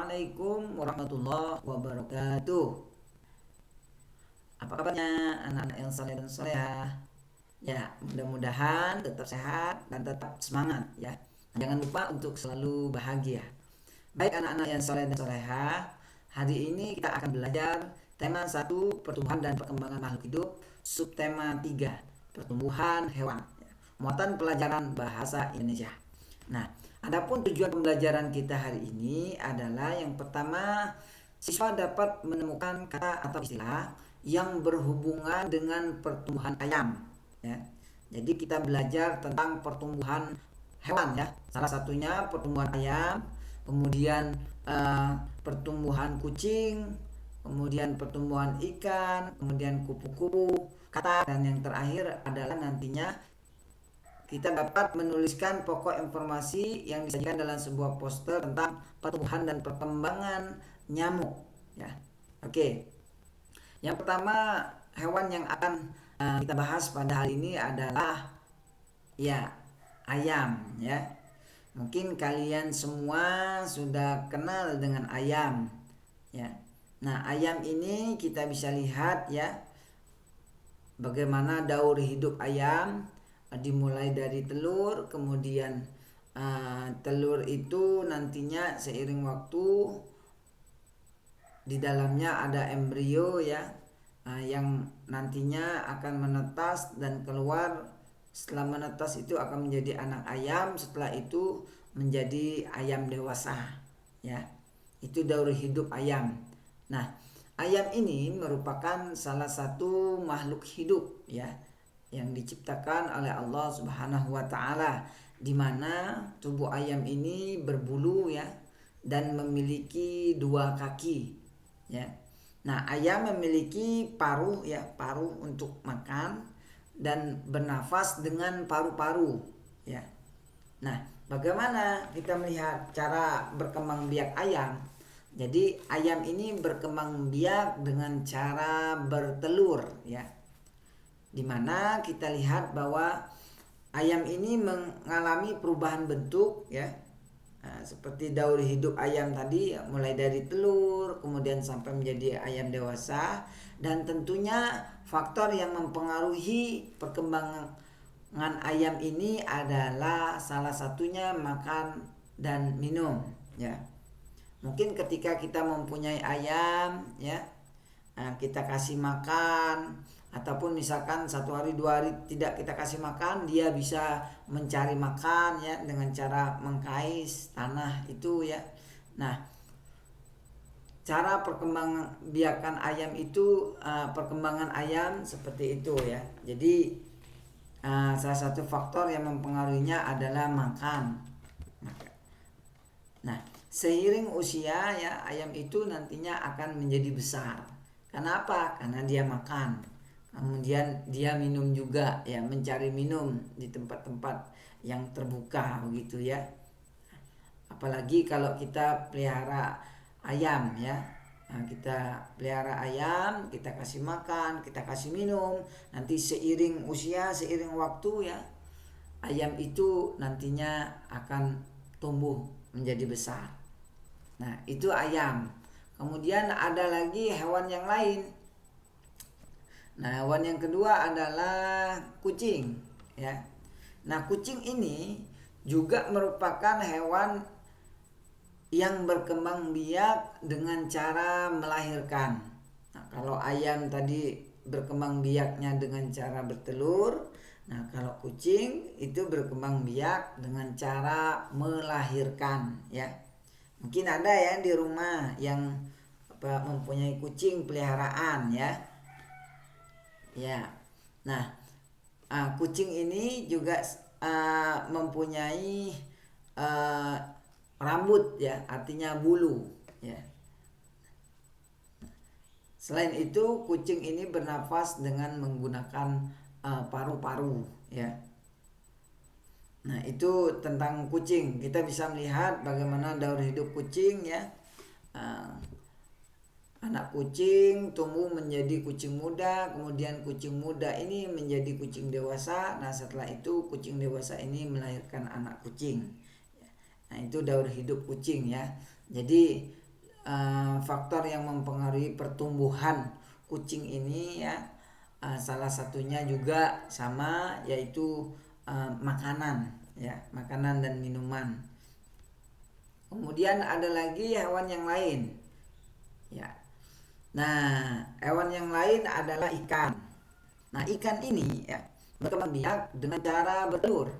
Assalamualaikum warahmatullahi wabarakatuh. Apa kabarnya anak-anak yang saleh dan salehah? Ya, mudah-mudahan tetap sehat dan tetap semangat ya. Jangan lupa untuk selalu bahagia. Baik anak-anak yang saleh dan salehah, hari ini kita akan belajar tema 1 pertumbuhan dan perkembangan makhluk hidup, subtema 3 pertumbuhan hewan. Muatan pelajaran bahasa Indonesia. Nah, adapun tujuan pembelajaran kita hari ini adalah yang pertama, siswa dapat menemukan kata atau istilah yang berhubungan dengan pertumbuhan ayam ya. Jadi kita belajar tentang pertumbuhan hewan ya. Salah satunya pertumbuhan ayam, kemudian pertumbuhan kucing, kemudian pertumbuhan ikan, kemudian kupu-kupu, kata, dan yang terakhir adalah nantinya kita dapat menuliskan pokok informasi yang disajikan dalam sebuah poster tentang pertumbuhan dan perkembangan nyamuk ya. Oke. Yang pertama, hewan yang akan kita bahas pada hari ini adalah ya ayam ya. Mungkin kalian semua sudah kenal dengan ayam ya. Nah, ayam ini kita bisa lihat ya bagaimana daur hidup ayam, dimulai dari telur, kemudian telur itu nantinya seiring waktu di dalamnya ada embrio ya, yang nantinya akan menetas dan keluar. Setelah menetas itu akan menjadi anak ayam, setelah itu menjadi ayam dewasa ya. Itu daur hidup ayam. Nah, ayam ini merupakan salah satu makhluk hidup ya yang diciptakan oleh Allah Subhanahu wa taala, di mana tubuh ayam ini berbulu ya dan memiliki 2 kaki ya. Nah, ayam memiliki paruh ya, paruh untuk makan dan bernafas dengan paru-paru ya. Nah, bagaimana kita melihat cara berkembang biak ayam? Jadi ayam ini berkembang biak dengan cara bertelur ya. Dimana kita lihat bahwa ayam ini mengalami perubahan bentuk ya. Nah, seperti daur hidup ayam tadi, mulai dari telur kemudian sampai menjadi ayam dewasa. Dan tentunya faktor yang mempengaruhi perkembangan ayam ini adalah salah satunya makan dan minum ya. Mungkin ketika kita mempunyai ayam ya, kita kasih makan, ataupun misalkan 1 hari 2 hari tidak kita kasih makan, dia bisa mencari makan ya dengan cara mengkais tanah itu ya. Nah, cara perkembangan biakan ayam itu, perkembangan ayam seperti itu ya. Jadi salah satu faktor yang mempengaruhinya adalah makan. Nah, seiring usia ya, ayam itu nantinya akan menjadi besar. Kenapa? Karena dia makan. Kemudian dia minum juga ya, mencari minum di tempat-tempat yang terbuka begitu ya. Apalagi kalau kita pelihara ayam ya. Nah, kita pelihara ayam, kita kasih makan, kita kasih minum, nanti seiring usia, seiring waktu ya, ayam itu nantinya akan tumbuh menjadi besar. Nah, itu ayam. Kemudian ada lagi hewan yang lain. Nah, hewan yang kedua adalah kucing ya. Nah, kucing ini juga merupakan hewan yang berkembang biak dengan cara melahirkan. Nah, kalau ayam tadi berkembang biaknya dengan cara bertelur, nah kalau kucing itu berkembang biak dengan cara melahirkan ya. Mungkin ada ya di rumah yang mempunyai kucing peliharaan ya. Ya, nah kucing ini juga mempunyai rambut ya, artinya bulu ya. Selain itu, kucing ini bernafas dengan menggunakan paru-paru ya. Nah, itu tentang kucing. Kita bisa melihat bagaimana daur hidup kucing ya. Anak kucing tumbuh menjadi kucing muda, kemudian kucing muda ini menjadi kucing dewasa. Nah, setelah itu kucing dewasa ini melahirkan anak kucing. Nah, itu daur hidup kucing ya. Jadi faktor yang mempengaruhi pertumbuhan kucing ini ya. Salah satunya juga sama, yaitu makanan ya, makanan dan minuman. Kemudian ada lagi hewan yang lain ya. Nah, hewan yang lain adalah ikan. Nah, ikan ini ya berkembang biak dengan cara bertelur.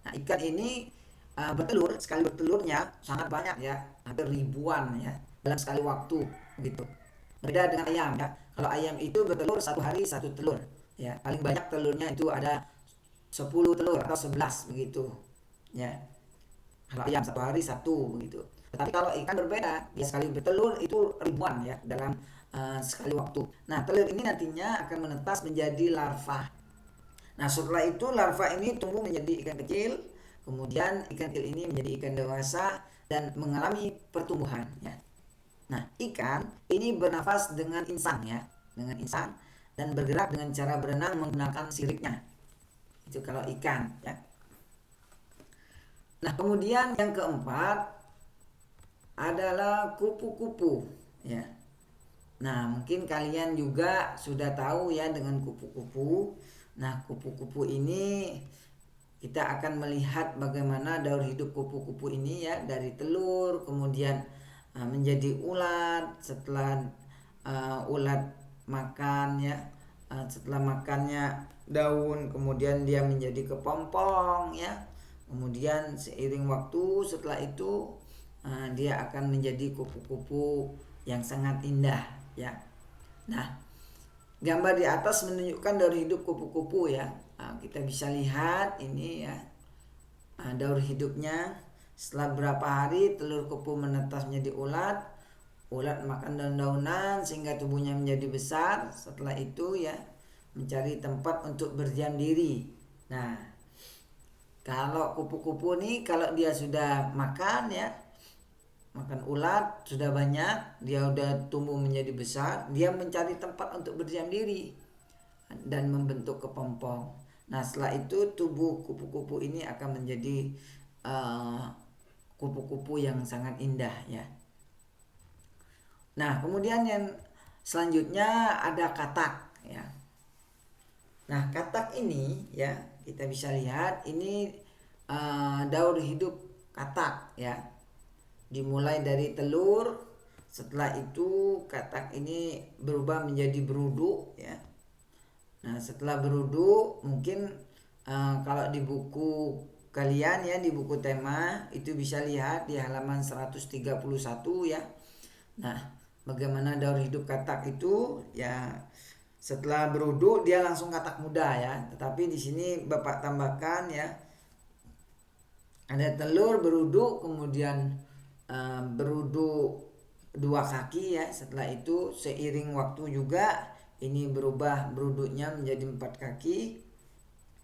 Nah, ikan ini bertelur, sekali bertelurnya sangat banyak ya, hampir ribuan ya dalam sekali waktu gitu. Berbeda dengan ayam ya. Kalau ayam itu bertelur satu hari satu telur ya, paling banyak telurnya itu ada 10 telur atau 11 begitu ya. Kalau ayam satu hari satu begitu. Tetapi kalau ikan berbeda, dia sekali bertelur itu ribuan ya dalam sekali waktu. Nah, telur ini nantinya akan menetas menjadi larva. Nah, setelah itu larva ini tumbuh menjadi ikan kecil, kemudian ikan kecil ini menjadi ikan dewasa dan mengalami pertumbuhan ya. Nah, ikan ini bernafas dengan insang ya, dengan insang, dan bergerak dengan cara berenang menggunakan siripnya. Itu kalau ikan ya. Nah, kemudian yang keempat adalah kupu-kupu ya. Nah, mungkin kalian juga sudah tahu ya dengan kupu-kupu. Nah, kupu-kupu ini kita akan melihat bagaimana daur hidup kupu-kupu ini ya, dari telur kemudian menjadi ulat. Setelah ulat makan ya, setelah makannya daun, kemudian dia menjadi kepompong ya. Kemudian seiring waktu setelah itu dia akan menjadi kupu-kupu yang sangat indah ya. Nah, gambar di atas menunjukkan daur hidup kupu-kupu ya. Kita bisa lihat ini ya, daur hidupnya. Setelah berapa hari telur kupu menetas menjadi ulat. Ulat makan daun-daunan sehingga tubuhnya menjadi besar. Setelah itu ya mencari tempat untuk berdiam diri. Nah, kalau kupu-kupu nih kalau dia sudah makan ya, makan ulat sudah banyak, dia udah tumbuh menjadi besar, dia mencari tempat untuk berdiam diri dan membentuk kepompong. Nah, setelah itu tubuh kupu-kupu ini akan menjadi kupu-kupu yang sangat indah ya. Nah, kemudian yang selanjutnya ada katak ya. Nah, katak ini ya kita bisa lihat ini daur hidup katak ya. Dimulai dari telur, setelah itu katak ini berubah menjadi berudu ya. Nah, setelah berudu mungkin kalau di buku kalian ya, di buku tema itu bisa lihat di halaman 131 ya. Nah, bagaimana daur hidup katak itu ya, setelah berudu dia langsung katak muda ya. Tetapi di sini Bapak tambahkan ya, ada telur berudu, kemudian berudu 2 kaki ya. Setelah itu seiring waktu juga ini berubah berudunya menjadi 4 kaki.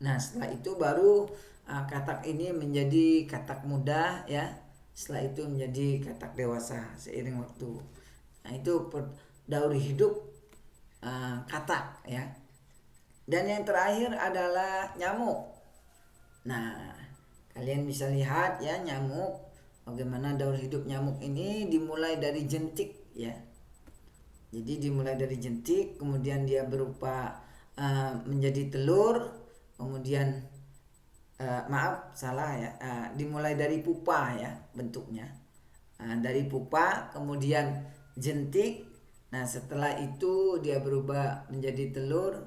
Nah, setelah itu baru katak ini menjadi katak muda ya. Setelah itu menjadi katak dewasa seiring waktu. Nah, itu daur hidup katak ya. Dan yang terakhir adalah nyamuk. Nah, kalian bisa lihat ya nyamuk, bagaimana daur hidup nyamuk ini dimulai dari jentik ya. Jadi dimulai dari jentik, kemudian dia berupa menjadi telur, kemudian dimulai dari pupa ya bentuknya. Dari pupa kemudian jentik. Nah, setelah itu dia berubah menjadi telur.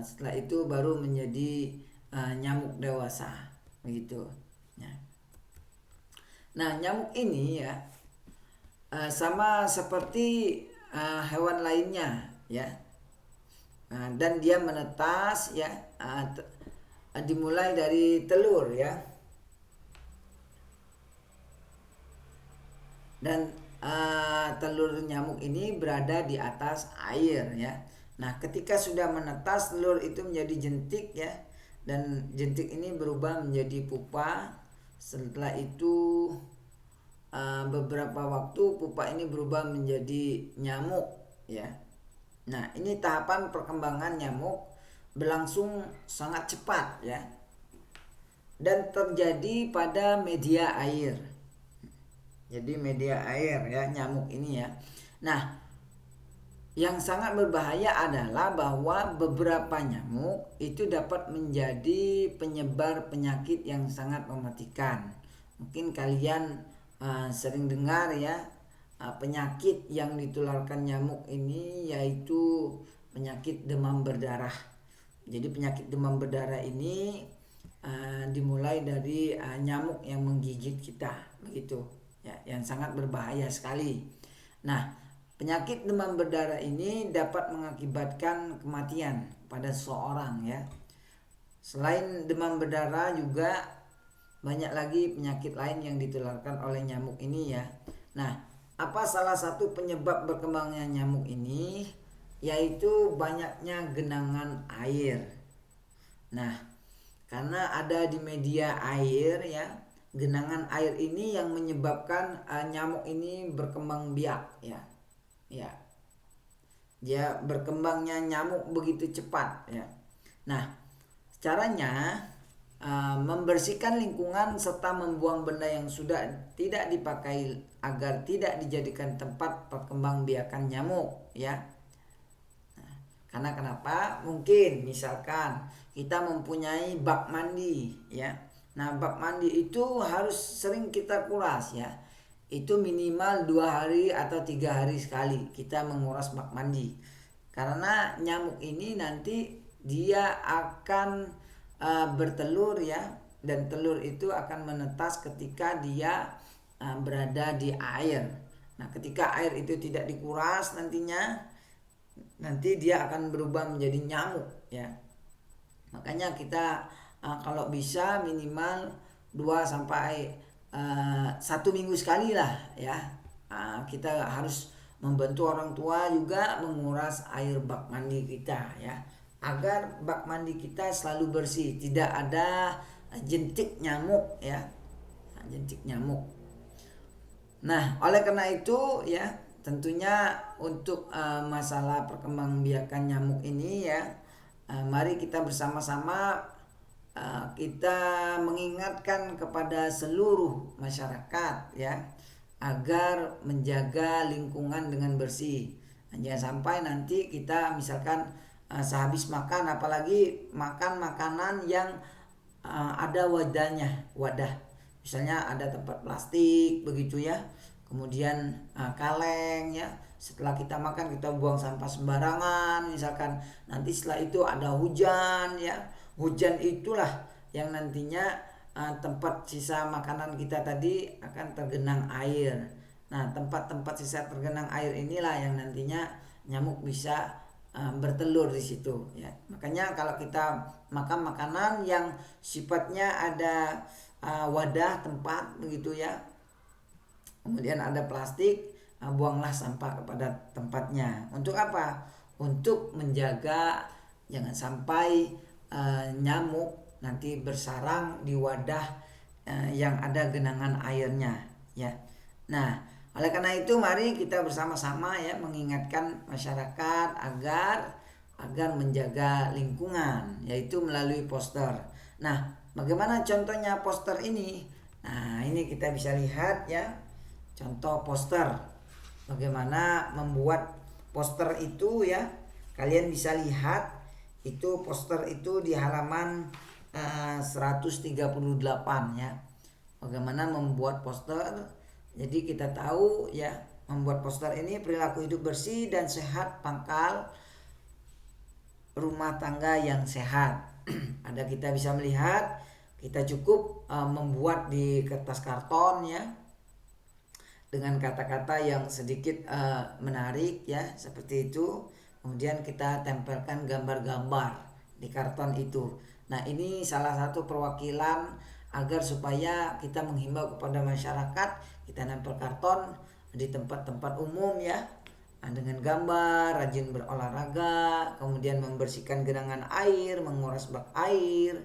Setelah itu baru menjadi nyamuk dewasa begitu ya. Nah, nyamuk ini ya sama seperti hewan lainnya ya. Dan dia menetas ya, dimulai dari telur ya. Dan telur nyamuk ini berada di atas air ya. Nah, ketika sudah menetas telur itu menjadi jentik ya, dan jentik ini berubah menjadi pupa. Setelah itu beberapa waktu pupa ini berubah menjadi nyamuk ya. Nah, ini tahapan perkembangan nyamuk berlangsung sangat cepat ya, dan terjadi pada media air. Jadi media air ya nyamuk ini ya. Nah, yang sangat berbahaya adalah bahwa beberapa nyamuk itu dapat menjadi penyebar penyakit yang sangat mematikan. Mungkin kalian sering dengar ya, penyakit yang ditularkan nyamuk ini yaitu penyakit demam berdarah. Jadi penyakit demam berdarah ini dimulai dari nyamuk yang menggigit kita, begitu ya, yang sangat berbahaya sekali. Nah, penyakit demam berdarah ini dapat mengakibatkan kematian pada seseorang ya. Selain demam berdarah juga banyak lagi penyakit lain yang ditularkan oleh nyamuk ini ya. Nah, apa salah satu penyebab berkembangnya nyamuk ini? Yaitu banyaknya genangan air. Nah, karena ada di media air ya, genangan air ini yang menyebabkan nyamuk ini berkembang biak ya. Ya, dia berkembangnya nyamuk begitu cepat ya. Nah, caranya membersihkan lingkungan serta membuang benda yang sudah tidak dipakai agar tidak dijadikan tempat perkembangbiakan nyamuk ya. Nah, karena kenapa? Mungkin misalkan kita mempunyai bak mandi ya. Nah, bak mandi itu harus sering kita kuras ya. Itu minimal 2 hari atau 3 hari sekali kita menguras bak mandi, karena nyamuk ini nanti dia akan bertelur ya, dan telur itu akan menetas ketika dia berada di air. Nah, ketika air itu tidak dikuras nanti dia akan berubah menjadi nyamuk ya. Makanya kita kalau bisa minimal 2 sampai 1 minggu sekali lah ya. Kita harus membantu orang tua juga menguras air bak mandi kita ya, agar bak mandi kita selalu bersih, tidak ada jentik nyamuk ya, jentik nyamuk. Nah, oleh karena itu ya, tentunya untuk masalah perkembangbiakan nyamuk ini ya, mari kita bersama-sama kita mengingatkan kepada seluruh masyarakat ya, agar menjaga lingkungan dengan bersih. Jangan sampai nanti kita misalkan sehabis makan, apalagi makan makanan yang ada wadah, misalnya ada tempat plastik begitu ya, kemudian kaleng ya, setelah kita makan kita buang sampah sembarangan misalkan, nanti setelah itu ada hujan ya, hujan itulah yang nantinya tempat sisa makanan kita tadi akan tergenang air. Nah, tempat-tempat sisa tergenang air inilah yang nantinya nyamuk bisa bertelur di situ ya. Makanya kalau kita makan makanan yang sifatnya ada wadah tempat begitu ya, kemudian ada plastik, buanglah sampah kepada tempatnya. Untuk apa? Untuk menjaga jangan sampai nyamuk nanti bersarang di wadah yang ada genangan airnya ya. Nah, oleh karena itu mari kita bersama-sama ya mengingatkan masyarakat agar menjaga lingkungan, yaitu melalui poster. Nah, bagaimana contohnya poster ini? Nah, ini kita bisa lihat ya, contoh poster. Bagaimana membuat poster itu ya? Kalian bisa lihat itu poster itu di halaman 138 ya. Bagaimana membuat poster? Jadi kita tahu ya, membuat poster ini perilaku hidup bersih dan sehat pangkal rumah tangga yang sehat. Ada kita bisa melihat, kita cukup membuat di kertas karton ya, dengan kata-kata yang sedikit menarik ya, seperti itu. Kemudian kita tempelkan gambar-gambar di karton itu. Nah, ini salah satu perwakilan agar supaya kita menghimbau kepada masyarakat, kita nempel karton di tempat-tempat umum ya, dengan gambar, rajin berolahraga, kemudian membersihkan genangan air, menguras bak air,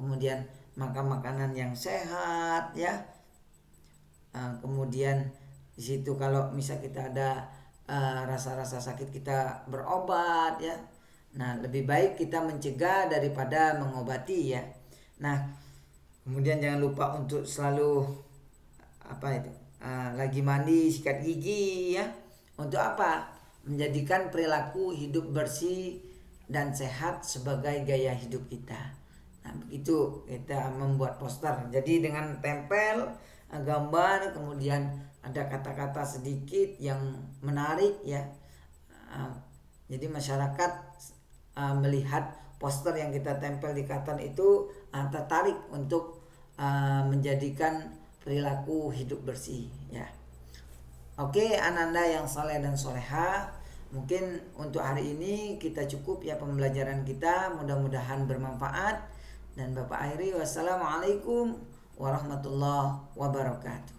kemudian makan makanan yang sehat ya. Kemudian di situ kalau misal kita ada rasa-rasa sakit, kita berobat ya. Nah, lebih baik kita mencegah daripada mengobati ya. Nah, kemudian jangan lupa untuk selalu lagi mandi sikat gigi ya. Untuk apa? Menjadikan perilaku hidup bersih dan sehat sebagai gaya hidup kita. Nah, begitu kita membuat poster. Jadi dengan tempel gambar, kemudian ada kata-kata sedikit yang menarik ya. Jadi masyarakat melihat poster yang kita tempel di karton itu tertarik untuk menjadikan perilaku hidup bersih ya. Oke, Ananda yang soleh dan soleha, mungkin untuk hari ini kita cukup ya pembelajaran kita, mudah-mudahan bermanfaat. Dan Bapak akhiri, wassalamualaikum warahmatullahi wabarakatuh.